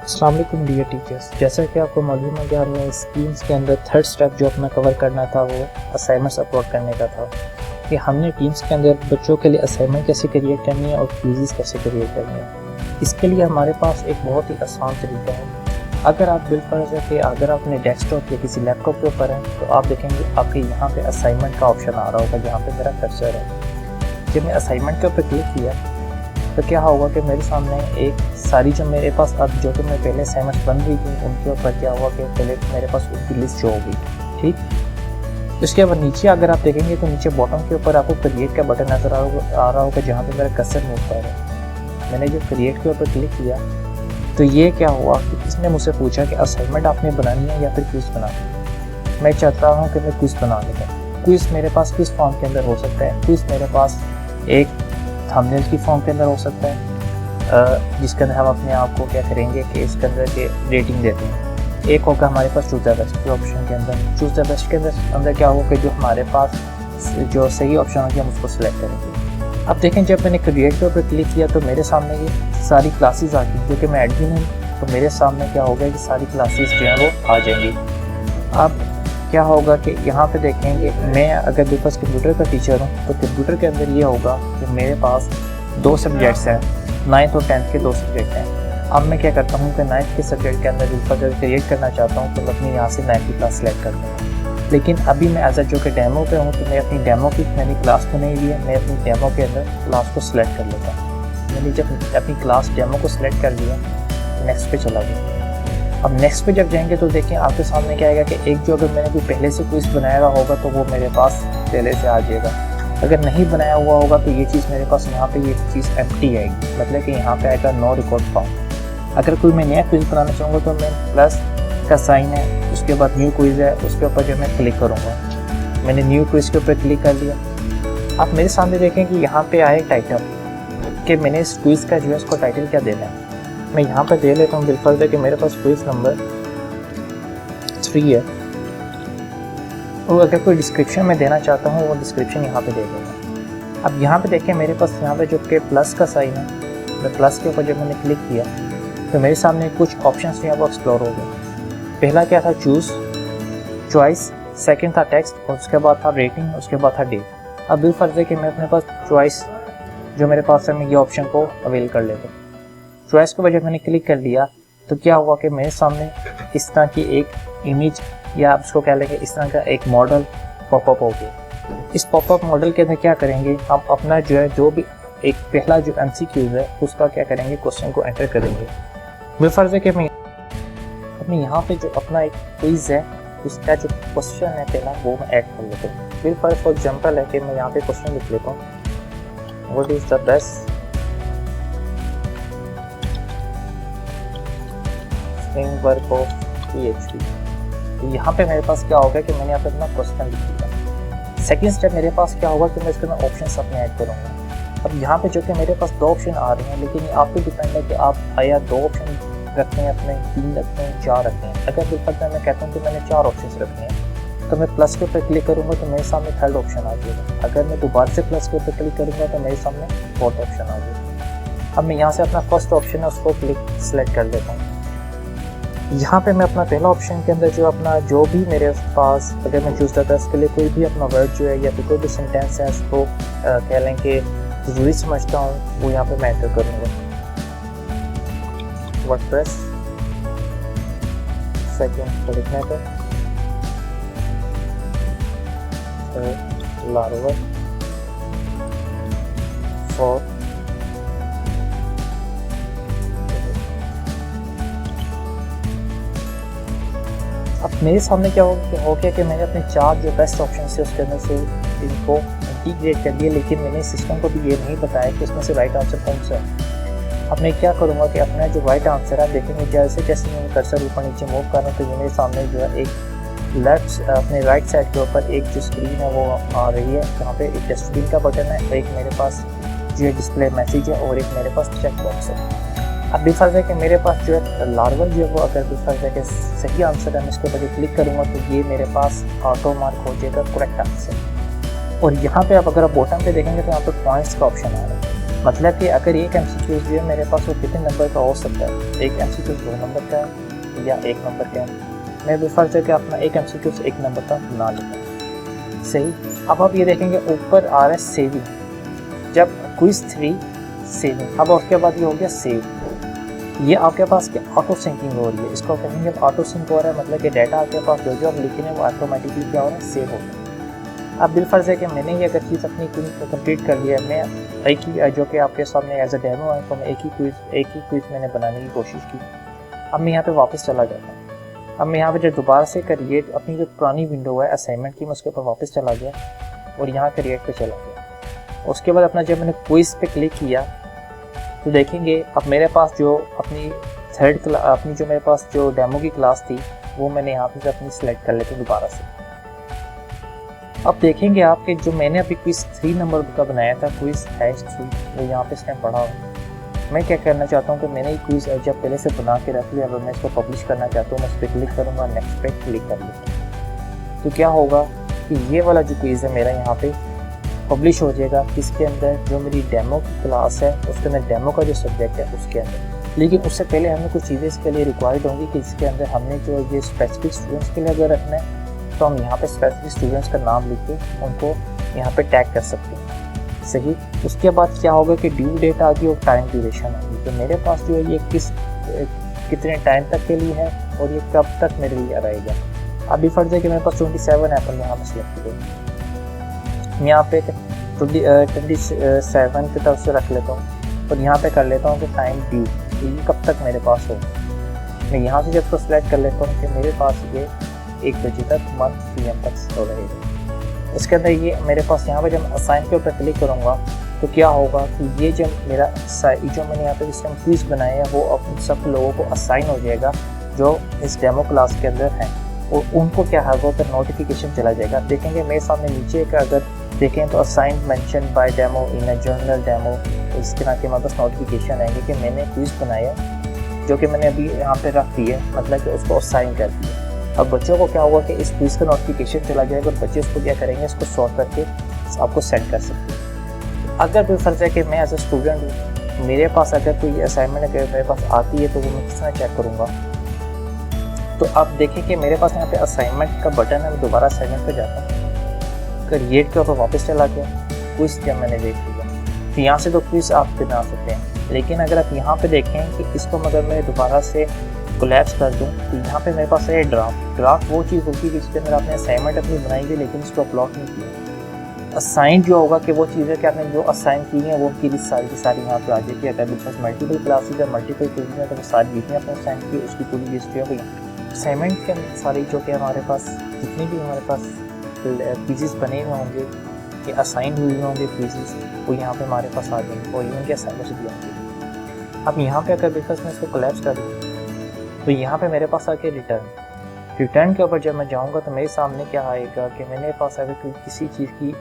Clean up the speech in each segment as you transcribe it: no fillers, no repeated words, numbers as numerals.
अस्सलाम वालेकुम dear teachers. जैसा कि आपको मालूम है कि हमने स्कीम्स के अंदर थर्ड स्टेप जो अपना कवर करना था वो असाइनमेंट्स अपलोड करने का था कि हमने टीम्स के अंदर बच्चों के लिए असाइनमेंट कैसे क्रिएट करनी है और क्विज़ेस कैसे क्रिएट करनी है। इसके लिए हमारे पास एक बहुत ही आसान तरीका है। अगर आप बिलफर्ज है कि अगर आप अपने डेस्कटॉप या किसी लैपटॉप के ऊपर हैं तो आप देखेंगे आपके यहाँ पे असाइनमेंट का ऑप्शन आ रहा होगा जहाँ पे मेरा कर्सर है। जब मैं असाइनमेंट के ऊपर क्लिक किया तो क्या होगा कि मेरे सामने एक सारी जो मेरे पास अब जो कि मैं पहले असाइनमेंट्स बन रही थी उनके ऊपर क्या हुआ कि पहले मेरे पास उनकी लिस्ट शो हो गई। ठीक, उसके बाद नीचे अगर आप देखेंगे तो नीचे बॉटम के ऊपर आपको क्रिएट का बटन नज़र आ रहा होगा जहाँ पे मेरा कर्सर मूव कर रहा है। मैंने जब क्रिएट के ऊपर क्लिक किया तो ये क्या हुआ कि इसने मुझसे पूछा कि असाइनमेंट आपने बनानी है या फिर क्विज़ बनानी है। मैं चाहता हूँ कि मैं क्विज़ बना लेता हूँ। क्विज़ मेरे पास किस फॉर्म के अंदर हो सकता है? क्विज़ मेरे पास एक थंबनेल की फॉर्म के अंदर हो सकता है जिसके अंदर हम अपने आप को क्या करेंगे कि इसके अंदर के रेटिंग देते हैं। एक होगा हमारे पास चूज़ द बेस्ट के ऑप्शन के अंदर। चूज़ द बेस्ट के अंदर क्या होगा कि जो हमारे पास जो सही ऑप्शन होगी हम उसको सिलेक्ट करेंगे। अब देखें जब मैंने क्रिएट के ऊपर क्लिक किया तो मेरे सामने ये सारी क्लासेस आ गई जो कि मैं एडमिन हूँ तो मेरे सामने क्या होगा कि सारी क्लासेस जो हैं वो आ जाएंगी। अब क्या होगा कि यहाँ पे देखेंगे मैं अगर मेरे पास कंप्यूटर का टीचर हूँ तो कंप्यूटर के अंदर ये होगा कि मेरे पास 2 सब्जेक्ट्स हैं, 9th और 10th के 2 सब्जेक्ट हैं। अब मैं क्या करता हूँ कि 9th के सब्जेक्ट के अंदर अगर क्रिएट करना चाहता हूँ तो मैं अपनी यहाँ से 9th की क्लास सेलेक्ट कर दूँगा। लेकिन अभी मैं एज जो कि डेमो पे हूँ तो मैं अपनी डेमो की मैंने क्लास तो नहीं ली है, मैं अपनी डेमो के अंदर क्लास को सिलेक्ट कर लेता हूँ। मैंने जब अपनी क्लास डेमो को सिलेक्ट कर लिया तो नेक्स्ट पे चला गया। अब नेक्स्ट पे जब जाएंगे तो देखें आपके सामने क्या आएगा कि एक जो अगर मैंने कोई पहले से क्विज़ बनाया हुआ होगा तो वो मेरे पास पहले से आ जाएगा। अगर नहीं बनाया हुआ होगा तो ये चीज़ मेरे पास यहाँ पे ये चीज़ एम्प्टी आएगी, मतलब कि यहाँ पे आएगा नो रिकॉर्ड फाउंड। अगर कोई मैं नया क्विज़ बनाना चाहूँगा तो मैं प्लस का साइन है, उसके बाद न्यू क्विज़ है, उसके ऊपर जो मैं क्लिक करूँगा। मैंने न्यू क्विज़ के ऊपर क्लिक कर लिया। आप मेरे सामने देखें कि यहाँ पर आए टाइटल कि मैंने इस क्विज़ का जो है उसको टाइटल क्या देना है। मैं यहाँ पर दे लेता हूँ बिलफर्ज है कि मेरे पास क्विज़ नंबर 3 है और अगर कोई डिस्क्रिप्शन में देना चाहता हूँ वो डिस्क्रिप्शन यहाँ पे दे दूँगा। अब यहाँ पे देखें मेरे पास यहाँ पे जो कि प्लस का साइन है, मैं प्लस के ऊपर जब मैंने क्लिक किया तो मेरे सामने कुछ ऑप्शंस यहाँ पर एक्सप्लोर हो गए। पहला क्या था? चूज़, चॉइस, सेकंड था टेक्स्ट और उसके बाद था रेटिंग, उसके बाद था डेट। अब बिलफर्ज है कि मैं अपने पास चॉइस जो मेरे पास है मैं ये ऑप्शन को अवेल कर लेता हूँ। चॉइस के वजह मैंने क्लिक कर लिया तो क्या हुआ कि मेरे सामने इस तरह की एक इमेज या आप उसको कह लेंगे इस तरह का एक मॉडल पॉपअप हो गया। इस पॉपअप मॉडल के अंदर क्या करेंगे हम अपना जो है जो भी एक पहला जो MCQ है उसका क्या करेंगे क्वेश्चन को एंटर करेंगे। मेरा फ़र्ज़ है कि मैं अपने यहाँ पे जो अपना एक क्विज़ है उसका जो क्वेश्चन है पहला वो मैं ऐड कर लेता हूँ। मेरे फ़र्ज़ फॉर एग्जाम्पल है कि मैं यहाँ पे क्वेश्चन लिख लेता हूँ, what is the best framework of PHP। तो यहाँ पे मेरे पास क्या होगा कि मैंने यहाँ पे अपना क्वेश्चन लिख दिया। सेकंड स्टेप मेरे पास क्या होगा कि मैं इसके अंदर ऑप्शंस अपने ऐड करूँगा। अब यहाँ पे जो कि मेरे पास 2 ऑप्शन आ रहे हैं लेकिन ये आप पे डिपेंड है कि आप आया 2 ऑप्शन रखते हैं अपने, 3 रखते हैं, 4 रखते हैं। अगर बिल्कुल मैं कहता हूँ कि मैंने 4 ऑप्शन रखने हैं तो मैं प्लस के ऊपर क्लिक करूँगा तो मेरे सामने 3rd ऑप्शन आ जाएगा। अगर मैं दोबारा से प्लस के ऊपर क्लिक करूँगा तो मेरे सामने 4th ऑप्शन आ जाएगा। अब मैं यहाँ से अपना फर्स्ट ऑप्शन है उसको सेलेक्ट कर लेता हूँ। यहाँ पे मैं अपना पहला ऑप्शन के अंदर जो अपना जो भी मेरे पास अगर मैं चूज़ करता उसके लिए कोई भी अपना वर्ड जो है या फिर कोई भी सेंटेंस है उसको कह लें कि ज़रूरी समझता हूँ वो यहाँ पे मैं एंटर करूँगा। वर्डप्रेस, सेकंड को लिखने पर लार्वर, 4 अब मेरे सामने क्या हो गया कि मैंने अपने 4 जो बेस्ट ऑप्शन से उसके अंदर से इनको इंटीग्रेट कर दिया लेकिन मैंने सिस्टम को भी ये नहीं बताया कि उसमें से राइट आंसर कौन सा है। अब मैं क्या करूँगा कि अपना जो राइट आंसर है देखेंगे जैसे मैं कर्सर ऊपर नीचे मूव कर रहा हूँ तो ये मेरे सामने जो है एक लेफ्ट अपने राइट साइड के ऊपर एक जो स्क्रीन है वो आ रही है जहाँ पे एक डस्टबिन का बटन है, एक मेरे पास जो है डिस्प्ले मैसेज है और एक मेरे पास चेक बॉक्स है। अब डिफ़ॉल्ट है कि मेरे पास जो है लार्वल जो है वो अगर डिफ़ॉल्ट है कि सही आंसर है मैं इसके ऊपर क्लिक करूँगा तो ये मेरे पास ऑटो मार्क हो जाएगा करेक्ट आंसर। और यहाँ पे आप अगर आप बॉटम पे देखेंगे तो यहाँ पे पॉइंट्स का ऑप्शन आ रहा है। मतलब कि अगर एक MCQ जो है मेरे पास वो कितने नंबर का हो सकता है, एक MCQ 2 नंबर का है या 1 नंबर का है, मैं बेफर्ज है कि अपना एक MCQ 1 नंबर का बना लेता हूँ। सही। अब आप ये देखेंगे ऊपर आ रहा है सेविंग, जब क्विज 3 सेविंग, अब उसके बाद ये हो गया सेव, ये आपके पास क्या ऑटो सिंकिंग हो रही है, इसको कहेंगे ऑटो सिंक हो रहा है, मतलब कि डाटा आपके पास जो आप लिख रहे हैं वो ऑटोमेटिकली क्या हो रहा है, सेव हो रहा है। अब बिलफर्ज है कि मैंने ये अगर चीज़ अपनी कंप्लीट कर लिया है, मैं एक ही जो कि आपके सामने एज अ डेमो है, तो मैं एक ही क्विज मैंने बनाने की कोशिश की। अब मैं यहाँ पे वापस चला जाता हूँ। अब मैं यहाँ पे जब दोबारा से क्रिएट अपनी जो पुरानी विंडो है असाइनमेंट की, मैं उसके ऊपर वापस चला गया और यहाँ क्रिएट पे चला गया। उसके बाद अपना जब मैंने क्विज पे क्लिक किया तो देखेंगे अब मेरे पास जो अपनी अपनी जो मेरे पास जो डेमो की क्लास थी वो मैंने यहाँ पे अपनी सिलेक्ट कर लेती हूँ दोबारा से। अब देखेंगे आपके जो मैंने अभी क्विज 3 नंबर का बनाया था, क्विज -3, वो यहाँ पे इसमें पढ़ा हो। मैं क्या करना चाहता हूँ कि मैंने ये क्विज जब पहले से बना के रख लिया, अगर मैं इसको पब्लिश करना चाहता हूँ मैं इस पर क्लिक करूँगा, नेक्स्ट पे क्लिक कर लूँगा, तो क्या होगा कि ये वाला जो क्विज है मेरा यहाँ पे पब्लिश हो जाएगा। इसके अंदर जो मेरी डेमो की क्लास है उसके अंदर डेमो का जो सब्जेक्ट है उसके अंदर, लेकिन उससे पहले हमें कुछ चीज़ें इसके लिए रिक्वायर्ड होंगी कि इसके अंदर हमने जो ये स्पेसिफिक स्टूडेंट्स के लिए अगर रखना है तो हम यहाँ पे स्पेसिफिक स्टूडेंट्स का नाम लिख के उनको यहाँ पे टैग कर सकते हैं। सही। उसके बाद क्या होगा कि ड्यू डेट आ गई और टाइम ड्यूरेशन आ गई, तो मेरे पास जो है ये कितने टाइम तक के लिए है और ये कब तक मेरे लिए रहेगा। अभी फर्ज है कि मेरे पास 27 एप्पल यहाँ पर सिलेक्ट किया, मैं यहाँ पे 27 की तरफ से रख लेता हूँ और यहाँ पे कर लेता हूँ कि टाइम ड्यू, ये कब तक मेरे पास हो। मैं यहाँ से जब तो सिलेक्ट कर लेता हूँ कि मेरे पास ये 1 बजे तक 1 PM तक हो रहेगा। इसके अंदर ये मेरे पास यहाँ पे जब असाइन के ऊपर क्लिक करूँगा तो क्या होगा कि ये जब मेरा जो मैंने यहाँ पे सिस्टम क्विज बनाया है वो अब सब लोगों को असाइन हो जाएगा जो इस डेमो क्लास के अंदर हैं, और उनको क्या होगा तो नोटिफिकेशन चला जाएगा। देखेंगे मेरे सामने नीचे का अगर देखें तो assign mention by demo in a journal demo, इसके ना के मेरे पास नोटिफिकेशन आएंगे कि मैंने क्विज बनाया जो कि मैंने अभी यहाँ पे रख दिया, मतलब कि उसको असाइन कर दिया। अब बच्चों को क्या होगा कि इस क्विज का नोटिफिकेशन चला जाएगा और बच्चे इसको क्या करेंगे, इसको सॉल्व करके आपको सेंड कर सकते हैं। अगर कोई फर्ज है कि मैं एज ए स्टूडेंट हूँ, मेरे पास अगर कोई असाइनमेंट अगर मेरे पास आती है तो वो मैं किस तरह चेक करूँगा, तो आप देखें कि मेरे पास यहाँ पे असाइनमेंट का बटन है, मैं दोबारा असाइनमेंट पर जाता हूँ, क्रिएट के ऊपर वापस चला गया, क्विज क्या मैंने देख लिया, तो यहाँ से तो क्विज आप बना सकते हैं। लेकिन अगर आप यहाँ पे देखें कि इसको अगर मैं दोबारा से कोलैप्स कर दूँ तो यहाँ पे मेरे पास है ड्राफ्ट वो चीज़ होगी कि जिसके अंदर आपने असाइनमेंट अपनी बनाई हुई लेकिन इसको अपलोड नहीं किया। असाइन जो होगा कि वो चीज़ें कि आपने जो असाइन की हैं वो की सारी की सारी यहाँ पे आ जाएगी। अगर मेरे पास मल्टीपल क्लासेज है, मल्टीपल क्विज़ है, तो वो सारी जितनी आपने असाइन की उसकी पूरी लिस्ट जो है असाइनमेंट के अंदर सारी जो कि हमारे पास जितनी भी हमारे पास क्विज़ बने हुए होंगे या असाइन हुए होंगे क्विज़, वो यहाँ पे हमारे पास आ जाएंगे और इवन के असाइनमेंट भी आएंगे। अब यहाँ पे अगर बिकॉज मैं इसको कोलैप्स कर दूँ तो यहाँ पे मेरे पास आके रिटर्न के ऊपर जब मैं जाऊँगा तो मेरे सामने क्या आएगा कि मेरे पास अगर किसी चीज़ की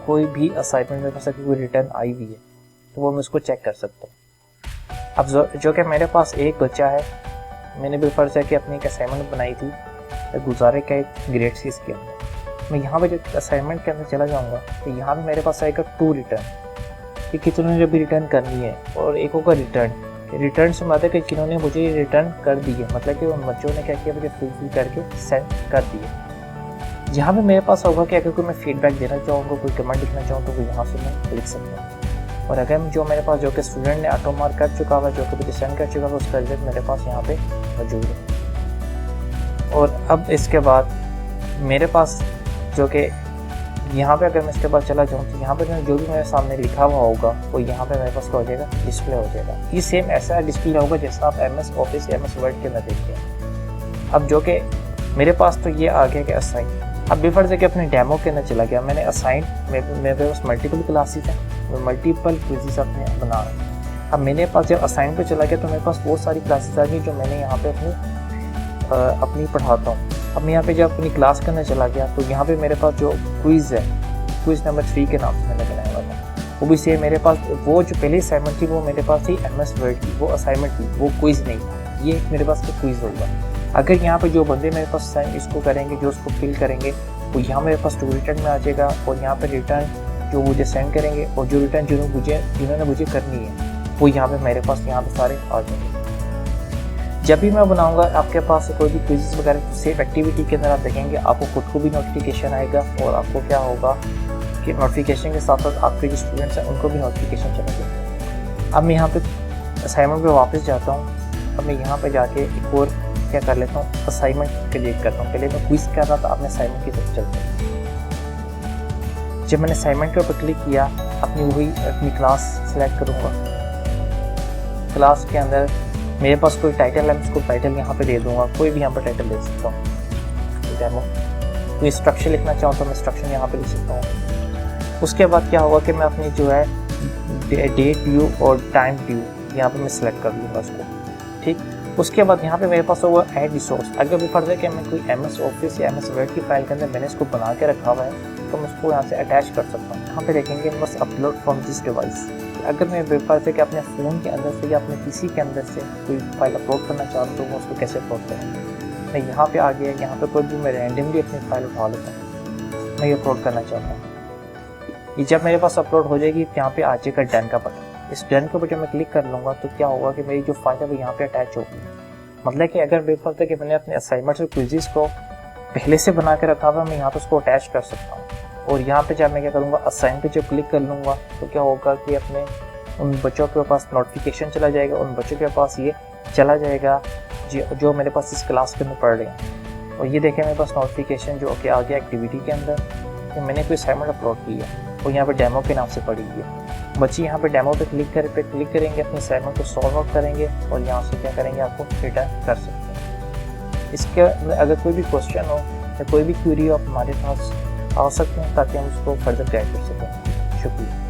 कोई भी असाइनमेंट मेरे पास अगर कोई रिटर्न आई हुई है तो वो मैं उसको चेक कर सकता हूँ। अब जो कि मेरे पास एक बच्चा है, मैंने बिलफर्ज है कि अपनी एक असाइनमेंट बनाई थी गुजारे का एक ग्रेड 6 के अंदर, मैं यहाँ पे जब असाइनमेंट के अंदर चला जाऊँगा तो यहाँ पे मेरे पास आएगा 2 रिटर्न कि कितने जो भी रिटर्न करनी है, और एक होगा रिटर्न से मतलब कि जिन्होंने मुझे रिटर्न कर दिए, मतलब कि उन बच्चों ने क्या किया मुझे फुलफिल करके सेंड कर दिए। जहाँ पे मेरे पास होगा कि अगर कोई मैं फीडबैक देना चाहूँगा, कोई कमेंट लिखना चाहूँ तो वो यहाँ से मैं लिख सकता हूँ। और अगर जो मेरे पास जो कि स्टूडेंट ने ऑटो मार्क कर चुका हुआ, जो कि मुझे सेंड कर चुका हुआ, उसका रिजल्ट मेरे पास यहाँ पे मौजूद है। और अब इसके बाद मेरे पास जो कि यहाँ पे अगर मैं इसके बाद चला जाऊँ तो यहाँ पे जो भी मेरे सामने लिखा हुआ होगा वो यहाँ पे मेरे पास क्या हो जाएगा, डिस्प्ले हो जाएगा। ये सेम ऐसा डिस्प्ले होगा जैसा आप MS ऑफिस या MS वर्ड के अंदर देखते हैं। अब जो कि मेरे पास तो ये आ गया कि असाइन, अब बेफर्ज है कि अपने डेमो के अंदर चला गया, मैंने असाइन मेरे पास मल्टीपल क्लासेस हैं, मल्टीपल क्विज़ेस अपने बना रहे हैं। अब मेरे पास जब असाइन पे चला गया तो मेरे पास बहुत सारी क्लासेस आ गई जो मैंने यहाँ पे अपनी पढ़ाता हूँ। अब मैं यहाँ पे जब अपनी क्लास के अंदर चला गया तो यहाँ पे मेरे पास जो क्विज़ है, क्विज़ नंबर 3 के नाम से मैंने बनाया हुआ था, वो भी सेम मेरे पास वो जो पहली असाइनमेंट थी वो मेरे पास थी MS वर्ड की, वो असाइनमेंट थी, वो क्विज़ नहीं था। ये मेरे पास तो क्विज़ होगा। अगर यहाँ पे जो बंदे मेरे पास इसको करेंगे, जो उसको फिल करेंगे, तो यहाँ मेरे पास टू रिटर्न में आ जाएगा और यहाँ पे रिटर्न जो मुझे सेंड करेंगे और जो रिटर्न जिन्होंने मुझे करनी है वो यहाँ पे मेरे पास यहाँ पे सारे आ जाएंगे। जब भी मैं बनाऊंगा आपके पास कोई भी क्विज़ वगैरह सेफ एक्टिविटी के अंदर आप देखेंगे आपको खुद को भी नोटिफिकेशन आएगा और आपको क्या होगा कि नोटिफिकेशन के साथ साथ आपके जो स्टूडेंट्स हैं उनको भी नोटिफिकेशन चलेगा। अब मैं यहाँ पे असाइनमेंट पे वापस जाता हूँ। अब मैं यहाँ पे जाके एक और क्या कर लेता हूँ, असाइनमेंट क्लिक करता हूँ। पहले मैं क्विज़ कर रहा था, अब मैं असाइनमेंट की तरफ चलता हूँ। जब मैंने असाइनमेंट के ऊपर क्लिक किया अपनी क्लास सेलेक्ट करूँगा। क्लास के अंदर मेरे पास कोई टाइटल है, मैं उसको टाइटल यहाँ पे दे दूँगा, कोई भी यहाँ पर टाइटल दे सकता हूँ। डेमो कोई इंस्ट्रक्शन लिखना चाहूँ तो मैं इंस्ट्रक्शन यहाँ पे लिख सकता हूँ। उसके बाद क्या होगा कि मैं अपनी जो है डेट ड्यू और टाइम ड्यू यहाँ पे मैं सिलेक्ट कर लूँगा उसको, ठीक। उसके बाद यहाँ पे मेरे पास होगा ऐड रिसोर्स। अगर भी फर्ज है कि मैं कोई MS ऑफिस या MS वर्ड की फाइल के अंदर मैंने इसको बना के रखा हुआ है तो मैं उसको यहाँ से अटैच कर सकता हूँ। यहाँ पे देखेंगे बस अपलोड फ्रॉम दिस डिवाइस। अगर मैं बेफर्ज है कि अपने फ़ोन के अंदर से या अपने PC के अंदर से कोई फाइल अपलोड करना चाहता हूँ तो मैं उसको कैसे अपलोड करूँ। मैं यहाँ पे आ गया, यहाँ पे कोई भी मैं रैंडमली अपनी फाइल उठा लेता हूँ, मैं ये अपलोड करना चाहता हूँ। ये जब मेरे पास अपलोड हो जाएगी यहाँ पे आ जाएगा डन का बटन। इस डन के बटन में क्लिक कर लूँगा तो क्या होगा कि मेरी जो फाइल है वो यहाँ पे अटैच होगी। मतलब कि अगर बेफर्ज है कि मैंने अपने असाइनमेंट्स और क्विज़ेस को पहले से बना के रखा हुआ मैं यहाँ पे उसको अटैच कर सकता हूँ। और यहाँ पे जब मैं क्या करूँगा असाइन पे जब क्लिक कर लूँगा तो क्या होगा कि अपने उन बच्चों के पास नोटिफिकेशन चला जाएगा, उन बच्चों के पास ये चला जाएगा जो मेरे पास इस क्लास के अंदर पढ़ रहे हैं। और ये देखें मेरे पास नोटिफिकेशन जो कि आ गया एक्टिविटी के अंदर कि मैंने कोई असाइनमेंट अपलोड की है और यहाँ पे डेमो के नाम से पड़ी हुई है। बच्चे यहाँ पे डेमो पे क्लिक करेंगे, अपने असाइनमेंट को सॉल्व आउट करेंगे और यहाँ से क्या करेंगे आपको रिटर्न कर सकते हैं। इसके अगर कोई भी क्वेश्चन हो या कोई भी क्वेरी हो आप हमारे पास आ सकते हैं ताकि हम उसको फर्दर गाइड कर सकें। शुक्रिया।